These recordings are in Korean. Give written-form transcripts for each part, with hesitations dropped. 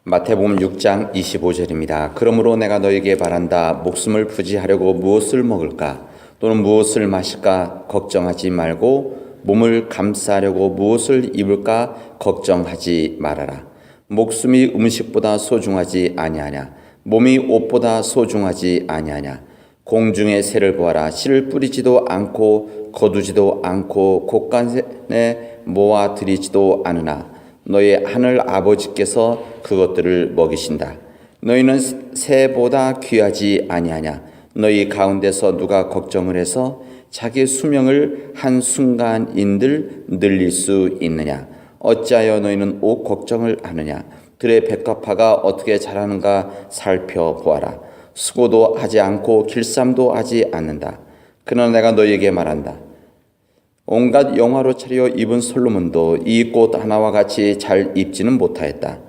마태복음 6장 25절입니다. 그러므로 내가 너에게 바란다. 목숨을 부지하려고 무엇을 먹을까 또는 무엇을 마실까 걱정하지 말고 몸을 감싸려고 무엇을 입을까 걱정하지 말아라. 목숨이 음식보다 소중하지 아니하냐 몸이 옷보다 소중하지 아니하냐. 공중의 새를 보아라. 씨를 뿌리지도 않고 거두지도 않고 곳간에 모아 들이지도 않으나 너희 하늘 아버지께서 그것들을 먹이신다. 너희는 새보다 귀하지 아니하냐. 너희 가운데서 누가 걱정을 해서 자기 수명을 한순간인들 늘릴 수 있느냐. 어찌하여 너희는 옷 걱정을 하느냐. 들의 백합화가 어떻게 자라는가 살펴보아라. 수고도 하지 않고 길쌈도 하지 않는다. 그러나 내가 너희에게 말한다. 온갖 영화로 차려 입은 솔로몬도 이 꽃 하나와 같이 잘 입지는 못하였다.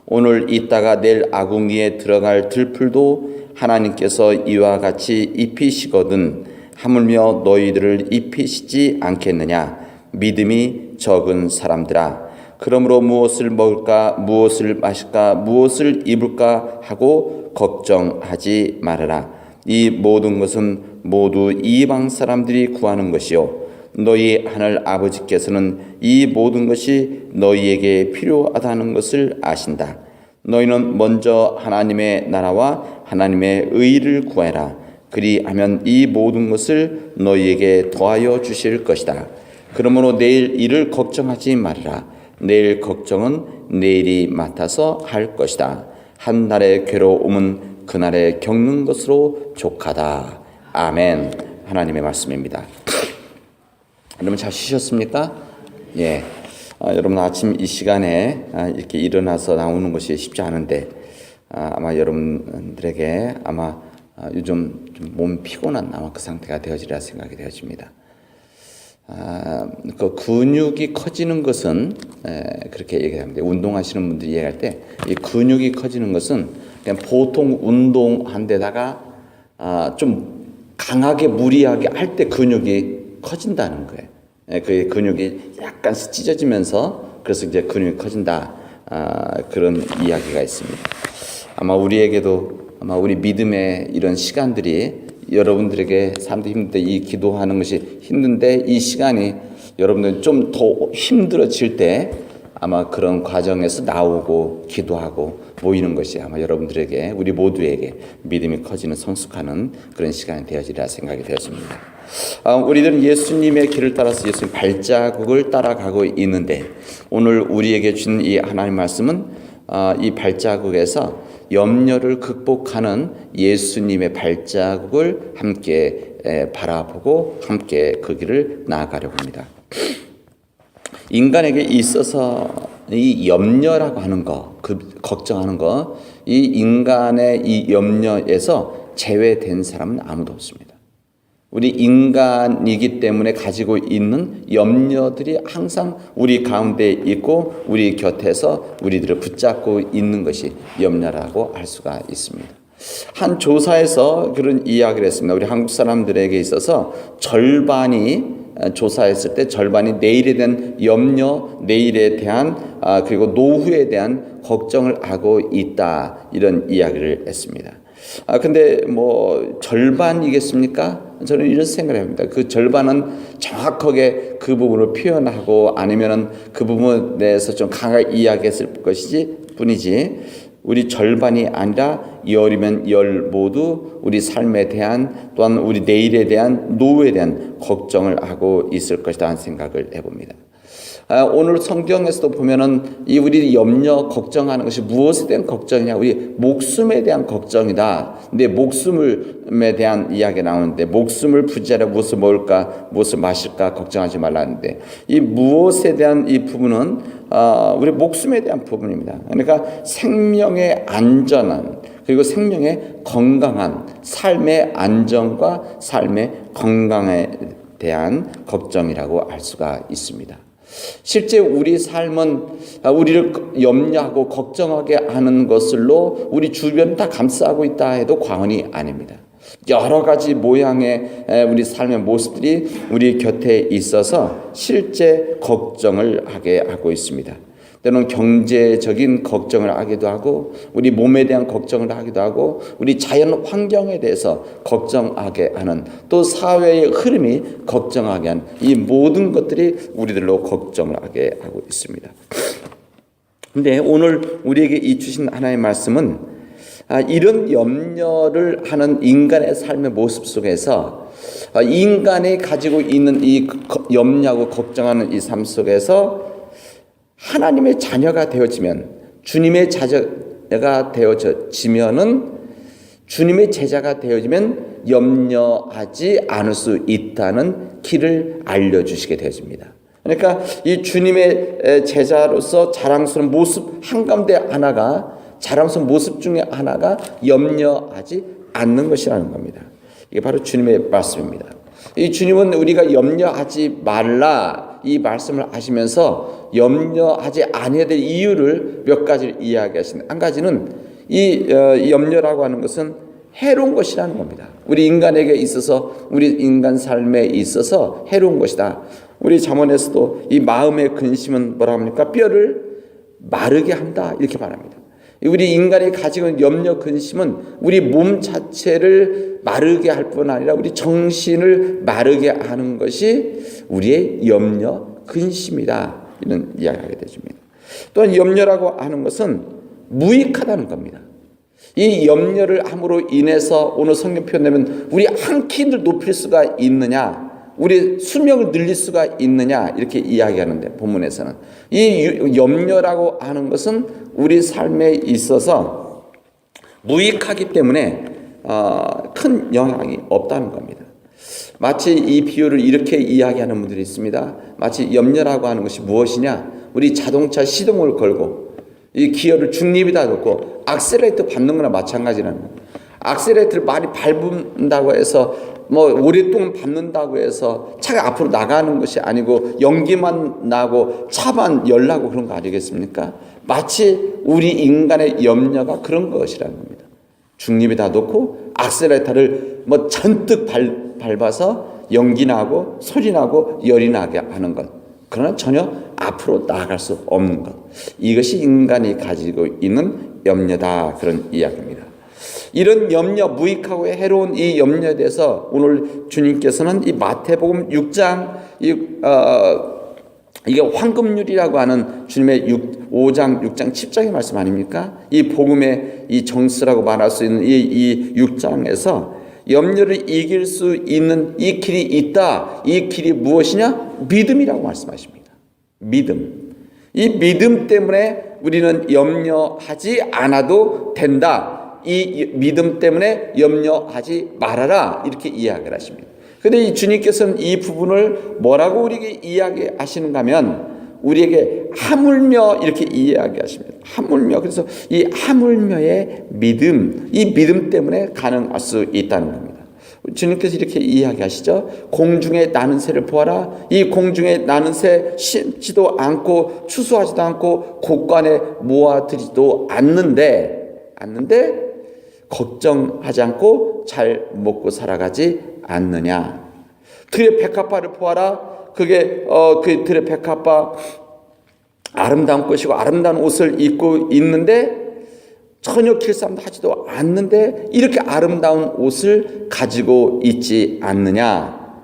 오늘 있다가 내일 아궁이에 들어갈 들풀도 하나님께서 이와 같이 입히시거든 하물며 너희들을 입히시지 않겠느냐. 믿음이 적은 사람들아. 그러므로 무엇을 먹을까 무엇을 마실까 무엇을 입을까 하고 걱정하지 말아라. 이 모든 것은 모두 이방 사람들이 구하는 것이요 너희 하늘 아버지께서는 이 모든 것이 너희에게 필요하다는 것을 아신다. 너희는 먼저 하나님의 나라와 하나님의 의를 구하라. 그리하면 이 모든 것을 너희에게 더하여 주실 것이다. 그러므로 내일 일을 걱정하지 말아라. 내일 걱정은 내일이 맡아서 할 것이다. 한 날의 괴로움은 그날에 겪는 것으로 족하다. 아멘. 하나님의 말씀입니다. 여러분 잘 쉬셨습니까? 예. 여러분 아침 이 시간에 이렇게 일어나서 나오는 것이 쉽지 않은데 아마 여러분들에게 아마 요즘 좀 몸 피곤한 아마 그 상태가 되어지리라 생각이 되어집니다. 그 근육이 커지는 것은 그렇게 얘기합니다. 운동하시는 분들이 얘기할 때 이 근육이 커지는 것은 그냥 보통 운동한 데다가 좀 강하게 무리하게 할 때 근육이 커진다는 거예요. 그 근육이 약간 찢어지면서 그래서 이제 근육이 커진다. 그런 이야기가 있습니다. 아마 우리에게도 아마 우리 믿음의 이런 시간들이 여러분들에게 사람들이 힘들 때 이 기도하는 것이 힘든데 이 시간이 여러분들 좀 더 힘들어질 때 아마 그런 과정에서 나오고 기도하고 모이는 것이 아마 여러분들에게 우리 모두에게 믿음이 커지는 성숙하는 그런 시간이 되어지리라 생각이 되었습니다. 우리들은 예수님의 길을 따라서 예수님 발자국을 따라가고 있는데 오늘 우리에게 주는 이 하나님 말씀은 이 발자국에서 염려를 극복하는 예수님의 발자국을 함께 바라보고 함께 그 길을 나아가려고 합니다. 인간에게 있어서 이 염려라고 하는 거, 그 걱정하는 거, 이 인간의 이 염려에서 제외된 사람은 아무도 없습니다. 우리 인간이기 때문에 가지고 있는 염려들이 항상 우리 가운데 있고 우리 곁에서 우리들을 붙잡고 있는 것이 염려라고 할 수가 있습니다. 한 조사에서 그런 이야기를 했습니다. 우리 한국 사람들에게 있어서 조사했을 때 절반이 내일에 대한 염려, 내일에 대한 그리고 노후에 대한 걱정을 하고 있다. 이런 이야기를 했습니다. 근데 뭐 절반이겠습니까? 저는 이런 생각을 합니다. 그 절반은 정확하게 그 부분을 표현하고 아니면은 그 부분에 대해서 좀 강하게 이야기했을 뿐이지 우리 절반이 아니라 열이면 열 모두 우리 삶에 대한 또한 우리 내일에 대한 노후에 대한 걱정을 하고 있을 것이다 하는 생각을 해봅니다. 오늘 성경에서도 보면은 이 우리 염려 걱정하는 것이 무엇에 대한 걱정이냐? 우리 목숨에 대한 걱정이다. 근데 목숨에 대한 이야기가 나오는데 목숨을 부지하려 무엇을 먹을까, 무엇을 마실까 걱정하지 말라는데 이 무엇에 대한 이 부분은 우리 목숨에 대한 부분입니다. 그러니까 생명의 안전한 그리고 생명의 건강한 삶의 안정과 삶의 건강에 대한 걱정이라고 할 수가 있습니다. 실제 우리 삶은 우리를 염려하고 걱정하게 하는 것으로 우리 주변을 다 감싸고 있다 해도 과언이 아닙니다. 여러 가지 모양의 우리 삶의 모습들이 우리 곁에 있어서 실제 걱정을 하게 하고 있습니다. 때로는 경제적인 걱정을 하기도 하고, 우리 몸에 대한 걱정을 하기도 하고, 우리 자연 환경에 대해서 걱정하게 하는, 또 사회의 흐름이 걱정하게 하는 이 모든 것들이 우리들로 걱정을 하게 하고 있습니다. 근데 오늘 우리에게 이 주신 하나님의 말씀은 이런 염려를 하는 인간의 삶의 모습 속에서, 인간이 가지고 있는 이 염려하고 걱정하는 이 삶 속에서 하나님의 자녀가 되어지면, 주님의 자녀가 되어지면은, 주님의 제자가 되어지면 염려하지 않을 수 있다는 길을 알려주시게 되어집니다. 그러니까 이 주님의 제자로서 자랑스러운 모습 한가운데 하나가, 자랑스러운 모습 중에 하나가 염려하지 않는 것이라는 겁니다. 이게 바로 주님의 말씀입니다. 이 주님은 우리가 염려하지 말라 이 말씀을 하시면서 염려하지 아니해야 될 이유를 몇 가지를 이야기하시는데, 한 가지는 이 염려라고 하는 것은 해로운 것이라는 겁니다. 우리 인간에게 있어서, 우리 인간 삶에 있어서 해로운 것이다. 우리 잠언에서도 이 마음의 근심은 뭐라 합니까? 뼈를 마르게 한다, 이렇게 말합니다. 우리 인간이 가지고 있는 염려, 근심은 우리 몸 자체를 마르게 할 뿐 아니라 우리 정신을 마르게 하는 것이 우리의 염려, 근심이다, 이런 이야기를 하게 되십니다. 또한 염려라고 하는 것은 무익하다는 겁니다. 이 염려를 함으로 인해서 오늘 성경 표현되면 우리 한 키를 높일 수가 있느냐, 우리 수명을 늘릴 수가 있느냐, 이렇게 이야기하는데, 본문에서는 이 염려라고 하는 것은 우리 삶에 있어서 무익하기 때문에 큰 영향이 없다는 겁니다. 마치 이 비유를 이렇게 이야기하는 분들이 있습니다. 마치 염려라고 하는 것이 무엇이냐, 우리 자동차 시동을 걸고 이 기어를 중립에다 놓고 악셀레이터 밟는 거나 마찬가지라는 거예요. 악셀레이터를 많이 밟는다고 해서 오랫동안 밟는다고 해서 차가 앞으로 나가는 것이 아니고 연기만 나고 차만 열나고 그런 거 아니겠습니까? 마치 우리 인간의 염려가 그런 것이라는 겁니다. 중립에다 놓고 악셀레이터를 잔뜩 밟아서 연기 나고 소리 나고 열이 나게 하는 것, 그러나 전혀 앞으로 나아갈 수 없는 것, 이것이 인간이 가지고 있는 염려다, 그런 이야기입니다. 이런 염려, 무익하고 해로운 이 염려에 대해서 오늘 주님께서는 이 마태복음 6장, 이게 황금률이라고 하는 주님의 5장, 6장, 10장의 말씀 아닙니까? 이 복음의 이 정수라고 말할 수 있는 이 6장에서 염려를 이길 수 있는 이 길이 있다. 이 길이 무엇이냐? 믿음이라고 말씀하십니다. 믿음. 이 믿음 때문에 우리는 염려하지 않아도 된다. 이 믿음 때문에 염려하지 말아라, 이렇게 이야기를 하십니다. 그런데 이 주님께서는 이 부분을 뭐라고 우리에게 이야기하시는가 하면, 우리에게 하물며 이렇게 이야기하십니다. 하물며. 그래서 이 하물며의 믿음, 이 믿음 때문에 가능할 수 있다는 겁니다. 주님께서 이렇게 이야기하시죠. 공중에 나는 새를 보아라. 이 공중에 나는 새 심지도 않고 추수하지도 않고 곳간에 모아들이지도 않는데 걱정하지 않고 잘 먹고 살아가지 않느냐. 들의 백합화를 보아라. 그게 그 들의 백합화 아름다운 꽃이고 아름다운 옷을 입고 있는데 전혀 길쌈도 하지도 않는데 이렇게 아름다운 옷을 가지고 있지 않느냐.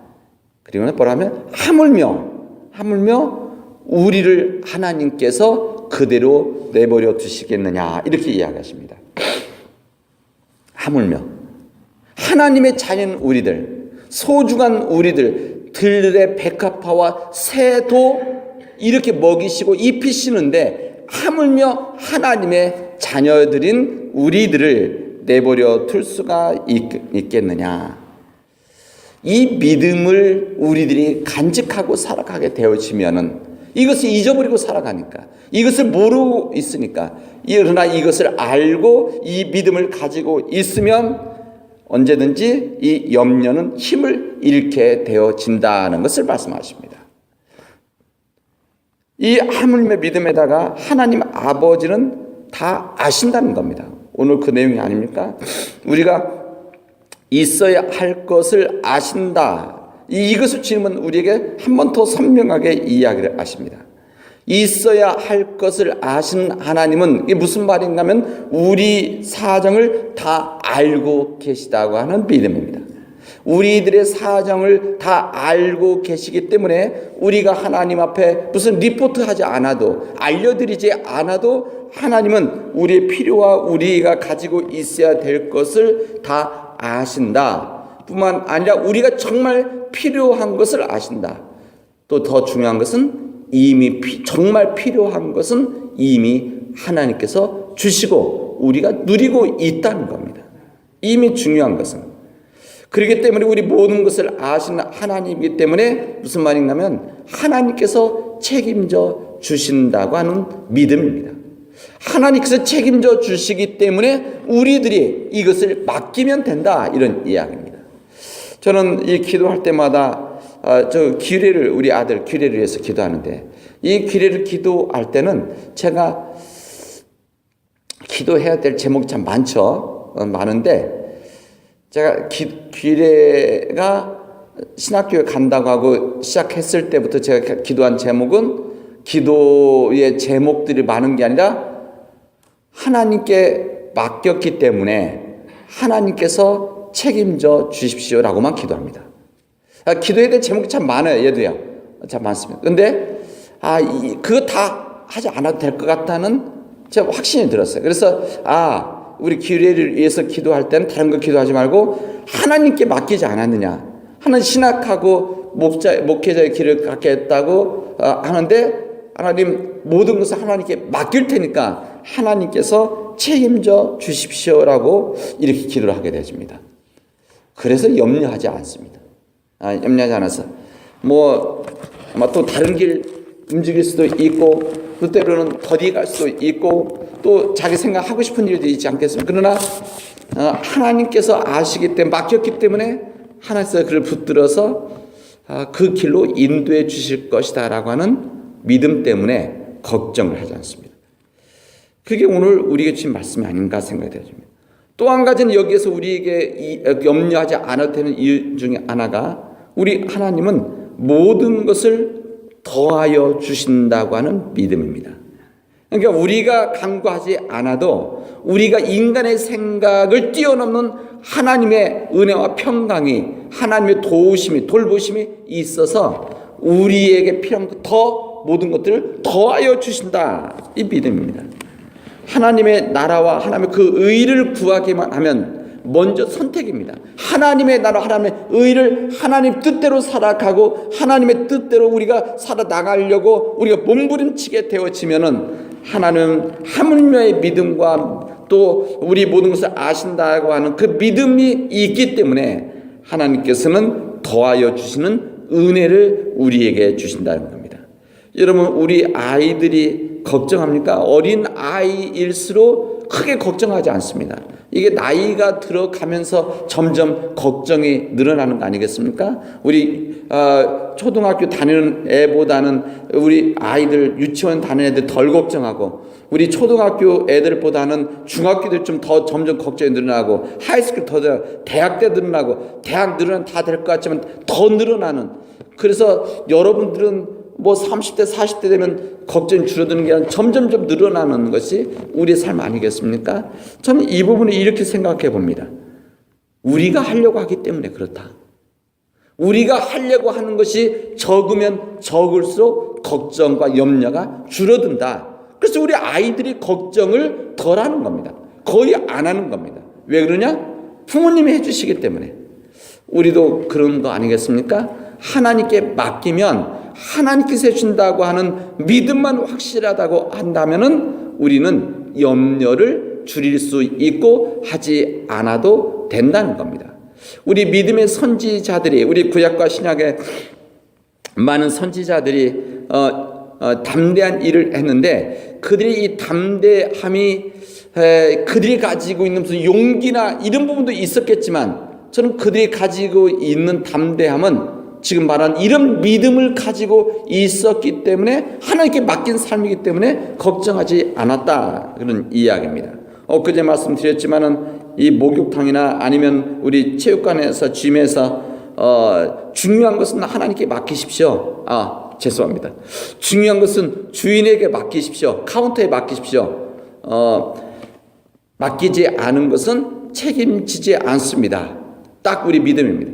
그리고 뭐라면 하물며 우리를 하나님께서 그대로 내버려 두시겠느냐, 이렇게 이야기하십니다. 하물며 하나님의 자녀인 우리들, 소중한 우리들, 들의 백합화와 새도 이렇게 먹이시고 입히시는데 하물며 하나님의 자녀들인 우리들을 내버려 둘 수가 있겠느냐. 이 믿음을 우리들이 간직하고 살아가게 되어지면은, 이것을 잊어버리고 살아가니까, 이것을 모르고 있으니까, 그러나 이것을 알고 이 믿음을 가지고 있으면 언제든지 이 염려는 힘을 잃게 되어진다는 것을 말씀하십니다. 이 하물며 믿음에다가 하나님 아버지는 다 아신다는 겁니다. 오늘 그 내용이 아닙니까? 우리가 있어야 할 것을 아신다. 이것을 주님은 우리에게 한 번 더 선명하게 이야기를 하십니다. 있어야 할 것을 아시는 하나님은 이게 무슨 말인가 하면 우리 사정을 다 알고 계시다고 하는 믿음입니다. 우리들의 사정을 다 알고 계시기 때문에 우리가 하나님 앞에 무슨 리포트하지 않아도, 알려드리지 않아도 하나님은 우리의 필요와 우리가 가지고 있어야 될 것을 다 아신다 뿐만 아니라 우리가 정말 필요한 것을 아신다. 또 더 중요한 것은 이미 정말 필요한 것은 이미 하나님께서 주시고 우리가 누리고 있다는 겁니다. 이미 중요한 것은. 그렇기 때문에 우리 모든 것을 아시는 하나님이기 때문에 무슨 말인가 하면 하나님께서 책임져 주신다고 하는 믿음입니다. 하나님께서 책임져 주시기 때문에 우리들이 이것을 맡기면 된다, 이런 이야기입니다. 저는 이 기도할 때마다 저 규례를, 우리 아들 규례를 위해서 기도하는데, 이 규례를 기도할 때는 제가 기도해야 될 제목이 참 많은데, 제가 규례가 신학교에 간다고 하고 시작했을 때부터 제가 기도한 제목은, 기도의 제목들이 많은 게 아니라 하나님께 맡겼기 때문에 하나님께서 책임져 주십시오라고만 기도합니다. 기도해야 될 제목이 참 많아요. 얘도요. 참 많습니다. 근데 그거 다 하지 않아도 될 것 같다는 제가 확신이 들었어요. 그래서 우리 규례를 위해서 기도할 때는 다른 거 기도하지 말고 하나님께 맡기지 않았느냐. 하나님 신학하고 목회자의 길을 갖겠다고 하는데, 하나님 모든 것을 하나님께 맡길 테니까 하나님께서 책임져 주십시오라고 이렇게 기도를 하게 되십니다. 그래서 염려하지 않습니다. 염려하지 않아서 아마 또 다른 길 움직일 수도 있고, 또 때로는 더디 갈 수도 있고, 또 자기 생각하고 싶은 일도 있지 않겠습니까? 그러나 하나님께서 아시기 때문에, 맡겼기 때문에 하나님께서 그를 붙들어서 그 길로 인도해 주실 것이다 라고 하는 믿음 때문에 걱정을 하지 않습니다. 그게 오늘 우리에게 주신 말씀이 아닌가 생각이 되어집니다. 또 한 가지는 여기에서 우리에게 염려하지 않아도 되는 이유 중에 하나가, 우리 하나님은 모든 것을 더하여 주신다고 하는 믿음입니다. 그러니까 우리가 간구하지 않아도 우리가 인간의 생각을 뛰어넘는 하나님의 은혜와 평강이, 하나님의 도우심이, 돌보심이 있어서 우리에게 필요한 모든 것들을 더하여 주신다, 이 믿음입니다. 하나님의 나라와 하나님의 그 의를 구하기만 하면 먼저 선택입니다. 하나님의 나라, 하나님의 의를 하나님 뜻대로 살아가고 하나님의 뜻대로 우리가 살아나가려고 우리가 몸부림치게 되어지면은 하나님 하물며의 믿음과 또 우리 모든 것을 아신다고 하는 그 믿음이 있기 때문에 하나님께서는 더하여 주시는 은혜를 우리에게 주신다는 겁니다. 여러분, 우리 아이들이 걱정합니까? 어린 아이일수록 크게 걱정하지 않습니다. 이게 나이가 들어가면서 점점 걱정이 늘어나는 거 아니겠습니까? 우리 초등학교 다니는 애보다는 우리 아이들, 유치원 다니는 애들 덜 걱정하고, 우리 초등학교 애들보다는 중학교들 좀 더 점점 걱정이 늘어나고, 하이스쿨 더 대학 때 늘어나고, 대학 늘어나면 다 될 것 같지만 더 늘어나는, 그래서 여러분들은 30대 40대 되면 걱정이 줄어드는 게 아니라 점점점 늘어나는 것이 우리의 삶 아니겠습니까? 저는 이 부분을 이렇게 생각해 봅니다. 우리가 하려고 하기 때문에 그렇다. 우리가 하려고 하는 것이 적으면 적을수록 걱정과 염려가 줄어든다. 그래서 우리 아이들이 걱정을 덜 하는 겁니다. 거의 안 하는 겁니다. 왜 그러냐? 부모님이 해주시기 때문에. 우리도 그런 거 아니겠습니까? 하나님께 맡기면 하나님께서 해준다고 하는 믿음만 확실하다고 한다면은 우리는 염려를 줄일 수 있고 하지 않아도 된다는 겁니다. 우리 믿음의 선지자들이, 우리 구약과 신약의 많은 선지자들이 담대한 일을 했는데, 그들이 이 담대함이 그들이 가지고 있는 무슨 용기나 이런 부분도 있었겠지만, 저는 그들이 가지고 있는 담대함은 지금 말한 이런 믿음을 가지고 있었기 때문에, 하나님께 맡긴 삶이기 때문에 걱정하지 않았다, 그런 이야기입니다. 그제 말씀드렸지만은 이 목욕탕이나 아니면 우리 체육관에서 짐에서 중요한 것은 하나님께 맡기십시오. 죄송합니다. 중요한 것은 주인에게 맡기십시오. 카운터에 맡기십시오. 맡기지 않은 것은 책임지지 않습니다. 딱 우리 믿음입니다.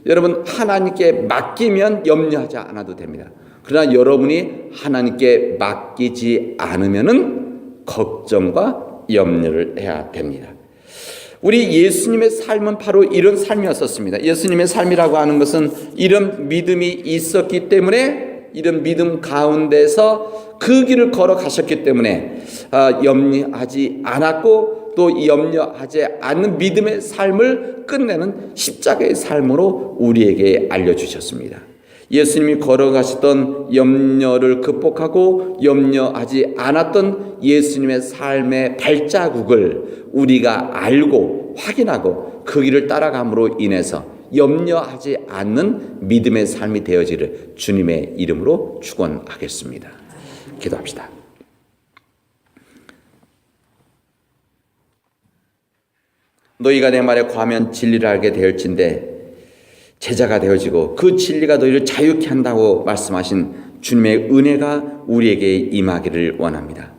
여러분, 하나님께 맡기면 염려하지 않아도 됩니다. 그러나 여러분이 하나님께 맡기지 않으면은 걱정과 염려를 해야 됩니다. 우리 예수님의 삶은 바로 이런 삶이었었습니다. 예수님의 삶이라고 하는 것은 이런 믿음이 있었기 때문에, 이런 믿음 가운데서 그 길을 걸어가셨기 때문에 염려하지 않았고, 또 염려하지 않는 믿음의 삶을 끝내는 십자가의 삶으로 우리에게 알려주셨습니다. 예수님이 걸어가셨던 염려를 극복하고 염려하지 않았던 예수님의 삶의 발자국을 우리가 알고 확인하고 그 길을 따라감으로 인해서 염려하지 않는 믿음의 삶이 되어지를 주님의 이름으로 축원하겠습니다. 기도합시다. 너희가 내 말에 거하면 진리를 알게 되었진대 제자가 되어지고 그 진리가 너희를 자유케 한다고 말씀하신 주님의 은혜가 우리에게 임하기를 원합니다.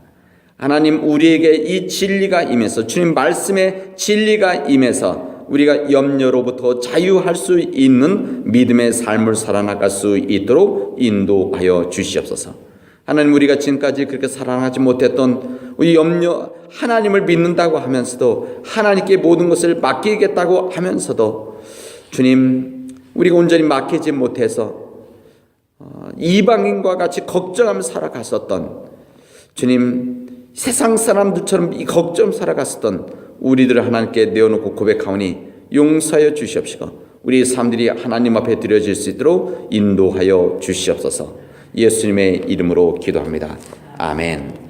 하나님, 우리에게 이 진리가 임해서, 주님 말씀의 진리가 임해서 우리가 염려로부터 자유할 수 있는 믿음의 삶을 살아나갈 수 있도록 인도하여 주시옵소서. 하나님, 우리가 지금까지 그렇게 살아나지 못했던 우리 염려, 하나님을 믿는다고 하면서도, 하나님께 모든 것을 맡기겠다고 하면서도, 주님, 우리가 온전히 맡기지 못해서 이방인과 같이 걱정하며 살아갔었던, 주님, 세상 사람들처럼 이 걱정 살아갔었던 우리들을 하나님께 내어놓고 고백하오니 용서하여 주시옵시고 우리 삶들이 하나님 앞에 드려질 수 있도록 인도하여 주시옵소서. 예수님의 이름으로 기도합니다. 아멘.